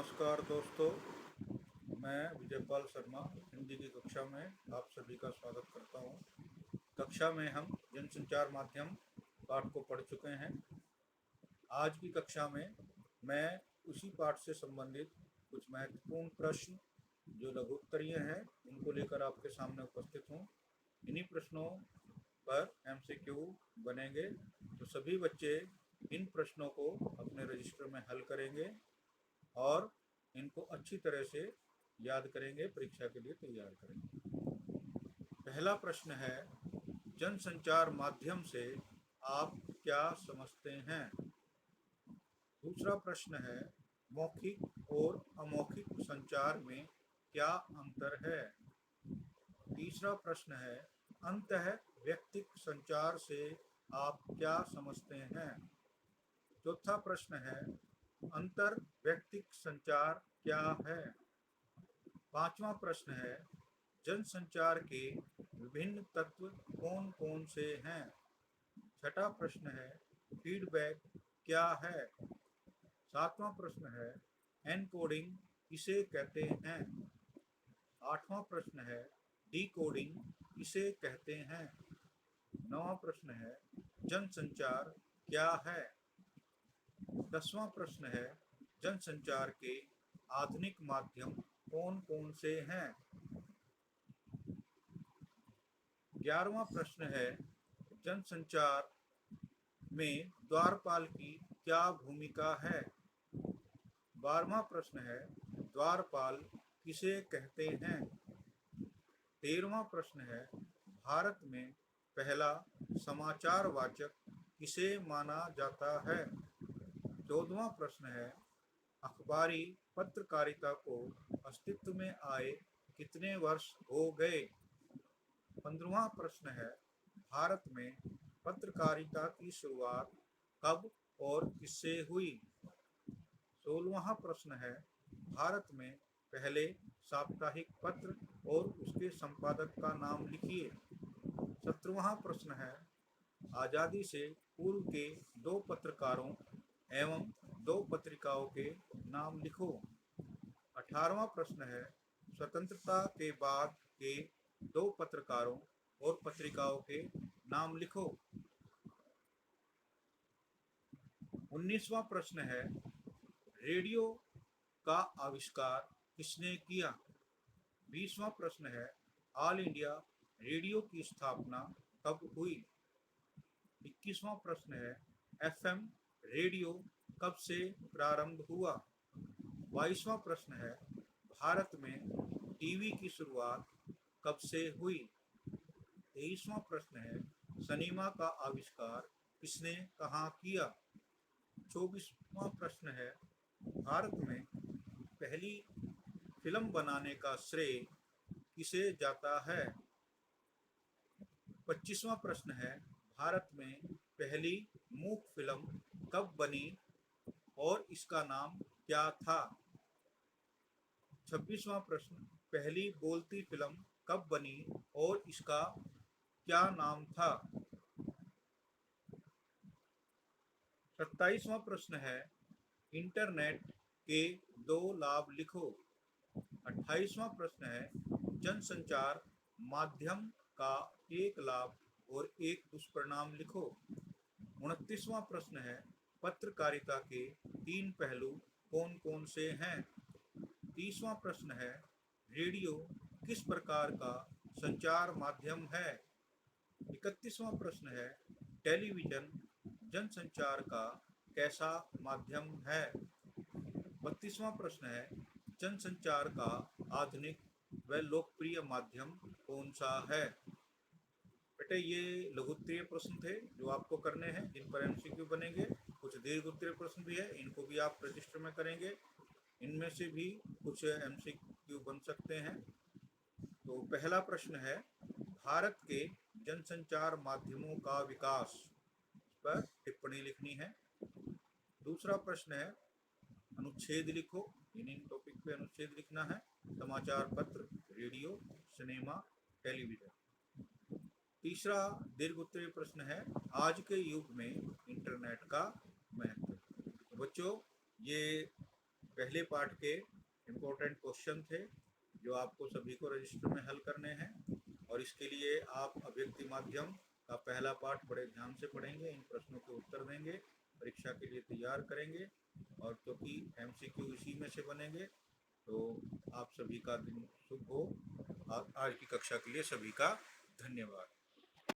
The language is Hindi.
नमस्कार दोस्तों, मैं विजयपाल शर्मा हिंदी की कक्षा में आप सभी का स्वागत करता हूँ। कक्षा में हम जनसंचार माध्यम पाठ को पढ़ चुके हैं। आज की कक्षा में मैं उसी पाठ से संबंधित कुछ महत्वपूर्ण प्रश्न जो लघु उत्तरीय हैं उनको लेकर आपके सामने उपस्थित हूँ। इन्हीं प्रश्नों पर MCQ बनेंगे, तो सभी बच्चे इन प्रश्नों को अपने रजिस्टर में हल करेंगे और इनको अच्छी तरह से याद करेंगे, परीक्षा के लिए तैयार करेंगे। पहला प्रश्न है, जनसंचार माध्यम से आप क्या समझते हैं? दूसरा प्रश्न है, मौखिक और अमौखिक संचार में क्या अंतर है? तीसरा प्रश्न है, अंतः व्यक्तिक संचार से आप क्या समझते हैं? चौथा प्रश्न है, अंतर व्यक्तिक संचार क्या है? पांचवा प्रश्न है, जनसंचार के विभिन्न तत्व कौन कौन से हैं? छठा प्रश्न है, फीडबैक क्या है? सातवां प्रश्न है, एनकोडिंग किसे कहते हैं? आठवां प्रश्न है, डिकोडिंग किसे कहते हैं? नौवां प्रश्न है, जनसंचार क्या है? 10वां प्रश्न है, जनसंचार के आधुनिक माध्यम कौन कौन से हैं? 11वां प्रश्न है, जनसंचार में द्वारपाल की क्या भूमिका है? 12वां प्रश्न है, द्वारपाल किसे कहते हैं? 13वां प्रश्न है, भारत में पहला समाचार वाचक किसे माना जाता है? 14वां प्रश्न है, अखबारी पत्रकारिता को अस्तित्व में आए कितने वर्ष हो गए? 15वां प्रश्न है, भारत में पत्रकारिता की शुरुआत कब और किससे हुई? 16वां प्रश्न है, भारत में पहले साप्ताहिक पत्र और उसके संपादक का नाम लिखिए। 17वां प्रश्न है, आज़ादी से पूर्व के दो पत्रकारों एवं दो पत्रिकाओं के नाम लिखो। 18वां प्रश्न है, स्वतंत्रता के बाद के दो पत्रकारों और पत्रिकाओं के नाम लिखो। 19वां प्रश्न है, रेडियो का आविष्कार किसने किया? 20वां प्रश्न है, ऑल इंडिया रेडियो की स्थापना कब हुई? 21वां प्रश्न है, FM रेडियो कब से प्रारंभ हुआ? 22वां प्रश्न है, भारत में टीवी की शुरुआत कब से हुई? 23वां प्रश्न है, सिनेमा का आविष्कार किसने कहाँ किया? 24वां प्रश्न है, भारत में पहली फिल्म बनाने का श्रेय किसे जाता है? 25वां प्रश्न है, भारत में पहली मूक फिल्म कब बनी और इसका नाम क्या था? 26वां प्रश्न, पहली बोलती फिल्म कब बनी और इसका क्या नाम था? 27वां प्रश्न है, इंटरनेट के दो लाभ लिखो। 28वां प्रश्न है, जनसंचार माध्यम का एक लाभ और एक दुष्परिणाम लिखो। 29वां प्रश्न है, पत्रकारिता के तीन पहलू कौन कौन से हैं? 30वां प्रश्न है, रेडियो किस प्रकार का संचार माध्यम है? 31वां प्रश्न है, टेलीविजन जनसंचार का कैसा माध्यम है? 32वां प्रश्न है, जनसंचार का आधुनिक व लोकप्रिय माध्यम कौन सा है? बेटे ये लघु उत्तरीय प्रश्न थे जो आपको करने हैं, जिन पर MCQ बनेंगे। कुछ दीर्घ उत्तरीय प्रश्न भी है, इनको भी आप रजिस्टर में करेंगे। इनमें से भी कुछ MCQ बन सकते हैं। तो पहला प्रश्न है, भारत के जनसंचार माध्यमों का विकास पर टिप्पणी लिखनी है। दूसरा प्रश्न है, अनुच्छेद लिखो, इन टॉपिक पे अनुच्छेद लिखना है। समाचार पत्र, रेडियो, सिनेमा, टेलीविजन। तीसरा दीर्घ उत्तरीय प्रश्न है, आज के युग में इंटरनेट का महत्व। तो बच्चों ये पहले पार्ट के इम्पोर्टेंट क्वेश्चन थे जो आपको सभी को रजिस्टर में हल करने हैं, और इसके लिए आप अभिव्यक्ति माध्यम का पहला पार्ट बड़े ध्यान से पढ़ेंगे, इन प्रश्नों के उत्तर देंगे, परीक्षा के लिए तैयार करेंगे। और क्योंकि MCQ इसी में से बनेंगे, तो आप सभी का दिन शुभ हो। आज की कक्षा के लिए सभी का धन्यवाद।